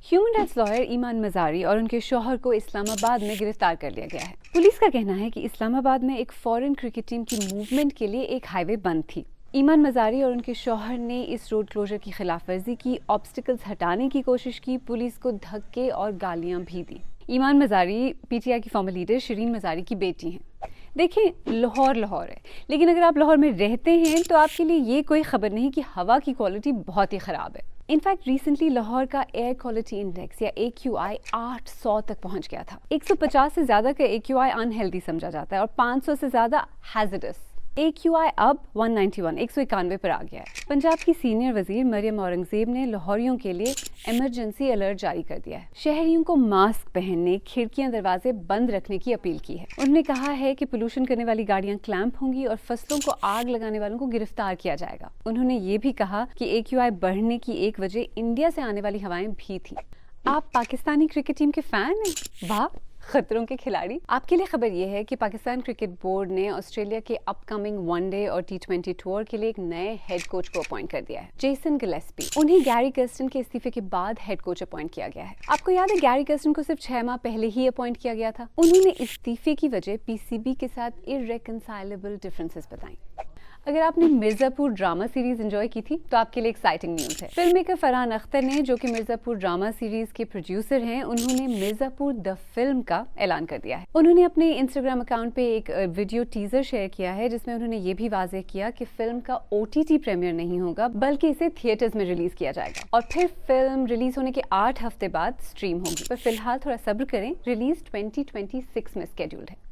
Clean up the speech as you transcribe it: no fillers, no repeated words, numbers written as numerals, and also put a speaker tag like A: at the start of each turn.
A: Human rights lawyer ईमान मज़ारी और उनके शौहर को इस्लामाबाद में गिरफ्तार कर लिया गया है। पुलिस का कहना है कि इस्लामाबाद में एक फॉरेन क्रिकेट टीम की मूवमेंट के लिए एक हाईवे बंद थी। ईमान मज़ारी और उनके शौहर ने इस रोड क्लोजर की खिलाफ वर्जी की, ऑब्स्टिकल्स हटाने की कोशिश की, पुलिस को धक्के और गालियां भी दी। ईमान मज़ारी पीटीआई की फॉर्मर लीडर शिरीन मज़ारी की बेटी हैं। देखें, लाहौर है, लेकिन अगर आप लाहौर में रहते हैं तो आपके लिए ये कोई खबर नहीं कि हवा की क्वालिटी बहुत ही ख़राब है। इनफैक्ट रिसेंटली लाहौर का एयर क्वालिटी इंडेक्स या AQI 800 तक पहुंच गया था। 150 से ज़्यादा का AQI अनहेल्दी समझा जाता है और 500 से ज़्यादा हैजर्डस। AQI अब 191 पर आ गया है। पंजाब की सीनियर वजीर मरियम औरंगजेब ने लाहौरियों के लिए इमरजेंसी अलर्ट जारी कर दिया है। शहरियों को मास्क पहनने, खिड़कियां दरवाजे बंद रखने की अपील की है। उन्होंने कहा है कि पोल्यूशन करने वाली गाड़ियां क्लैंप होंगी और फसलों को आग लगाने वालों को गिरफ्तार किया जाएगा। उन्होंने ये भी कहा कि AQI बढ़ने की एक वजह इंडिया से आने वाली हवाएं भी थी। आप पाकिस्तानी क्रिकेट टीम के फैन हैं? वाह, खतरों के खिलाड़ी। आपके लिए खबर यह है कि पाकिस्तान क्रिकेट बोर्ड ने ऑस्ट्रेलिया के अपकमिंग वनडे और T20 टूर के लिए एक नए हेड कोच को अपॉइंट कर दिया है, जेसन गिलेस्पी। उन्हें गैरी कर्स्टन के इस्तीफे के बाद हेड कोच अपॉइंट किया गया है। आपको याद है, गैरी कर्स्टन को सिर्फ 6 माह पहले ही अपॉइंट किया गया था। उन्होंने इस्तीफे की वजह PCB के साथ इररेकंसाइलेबल डिफरेंसेस बताई। अगर आपने मिर्जापुर ड्रामा सीरीज एंजॉय की थी तो आपके लिए एक्साइटिंग न्यूज़ है। फिल्म मेकर फरहान अख्तर ने, जो कि मिर्जापुर ड्रामा सीरीज के प्रोड्यूसर हैं, उन्होंने मिर्जापुर द फिल्म का ऐलान कर दिया है। उन्होंने अपने इंस्टाग्राम अकाउंट पे एक वीडियो टीजर शेयर किया है जिसमें उन्होंने ये भी वाज़ेह किया कि फिल्म का OTT प्रीमियर नहीं होगा बल्कि इसे थिएटर्स में रिलीज किया जाएगा और फिर फिल्म रिलीज होने के 8 हफ्ते बाद स्ट्रीम होगी। पर फिलहाल थोड़ा सब्र करें, रिलीज 2026 में स्केड्यूल्ड है।